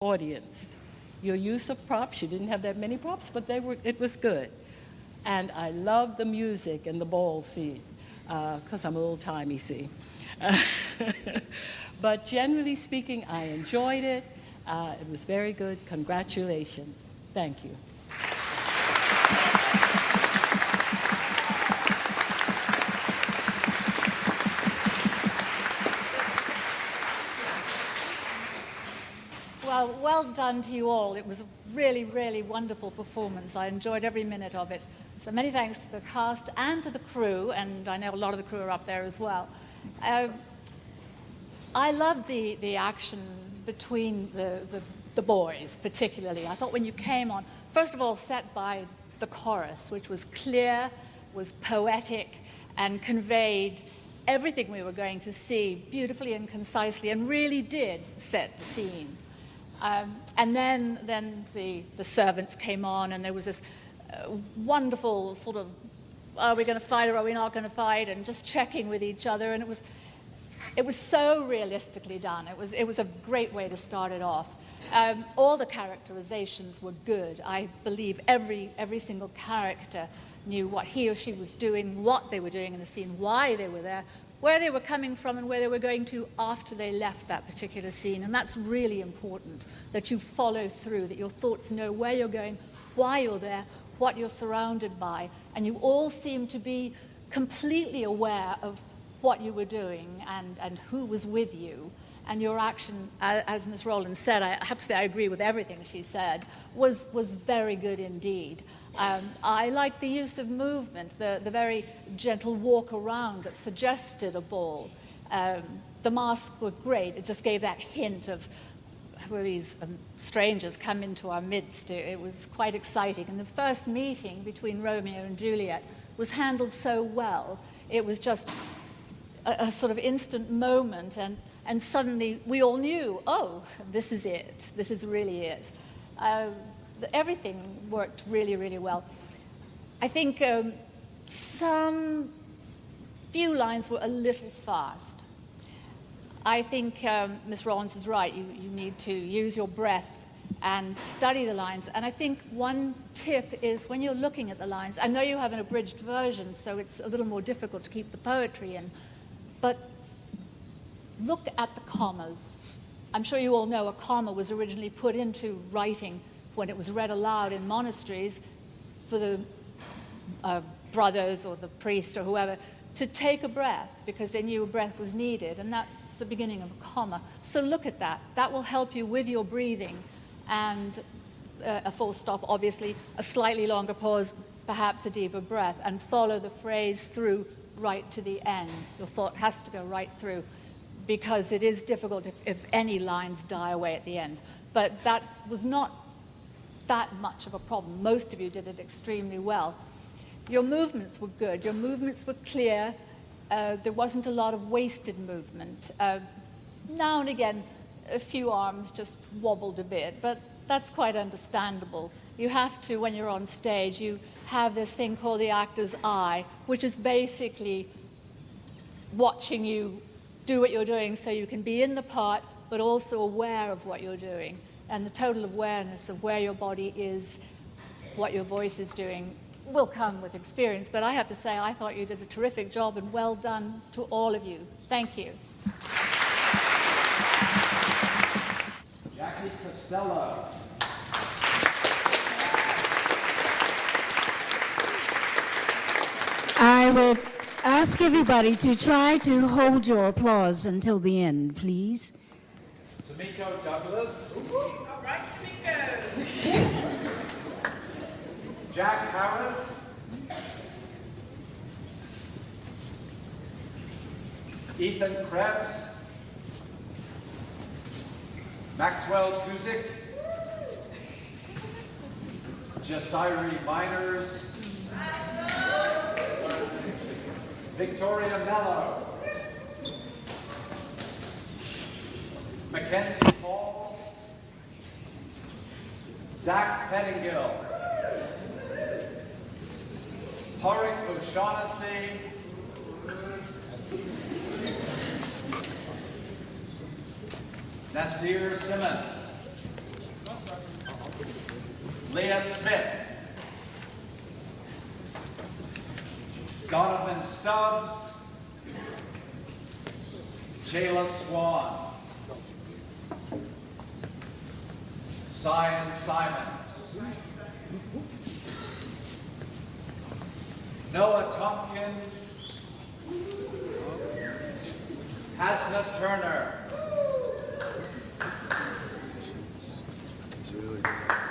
audience. Your use of props, you didn't have that many props, but it was good. And I loved the music and the ball scene, because I'm a little timey, see. But generally speaking, I enjoyed it. It was very good. Congratulations. Thank you. Well done to you all. It was a really, really wonderful performance. I enjoyed every minute of it. So many thanks to the cast and to the crew, and I know a lot of the crew are up there as well. I loved the action between the boys, particularly. I thought when you came on, first of all, set by the chorus, which was clear, was poetic, and conveyed everything we were going to see beautifully and concisely, and really did set the scene. And then the servants came on, and there was this wonderful sort of, are we going to fight or are we not going to fight, and just checking with each other, and it was so realistically done. It was a great way to start it off. All the characterizations were good. I believe every single character knew what he or she was doing, what they were doing in the scene, why they were there, where they were coming from, and where they were going to after they left that particular scene. And that's really important, that you follow through, that your thoughts know where you're going, why you're there, what you're surrounded by, and you all seem to be completely aware of what you were doing and who was with you. And your action, as Ms. Rowland said, I have to say I agree with everything she said, was very good indeed. I liked the use of movement, the very gentle walk around that suggested a ball. The masks were great. It just gave that hint of where these strangers come into our midst. It was quite exciting. And the first meeting between Romeo and Juliet was handled so well. It was just a sort of instant moment, and suddenly we all knew, oh, this is it. This is really it. Everything worked really, really well. I think some few lines were a little fast. I think Ms. Rollins is right. You need to use your breath and study the lines. And I think one tip is when you're looking at the lines, I know you have an abridged version, so it's a little more difficult to keep the poetry in, but look at the commas. I'm sure you all know a comma was originally put into writing when it was read aloud in monasteries for the brothers or the priest or whoever to take a breath, because they knew a breath was needed, and that's the beginning of a comma. So look at that. That will help you with your breathing, and a full stop, obviously, a slightly longer pause, perhaps a deeper breath, and follow the phrase through right to the end. Your thought has to go right through, because it is difficult if any lines die away at the end. But that was not that much of a problem. Most of you did it extremely well. Your movements were good. Your movements were clear. There wasn't a lot of wasted movement. Now and again, a few arms just wobbled a bit, but that's quite understandable. You have to, when you're on stage, you have this thing called the actor's eye, which is basically watching you do what you're doing so you can be in the part, but also aware of what you're doing. And the total awareness of where your body is, what your voice is doing, will come with experience. But I have to say, I thought you did a terrific job, and well done to all of you. Thank you. Jackie Costello. I would ask everybody to try to hold your applause until the end, please. Tamiko Douglas. All right, Tamiko. Jack Harris. Ethan Krebs. Maxwell Kuzik. Jasiri Miners. Victoria Mello. Mackenzie Paul. Zach Pettingill. Tariq O'Shaughnessy. Nasir Simmons. Leah Smith. Donovan Stubbs. Jayla Swan. Cyan Simons. Noah Tompkins. Hasna Turner. It's really good.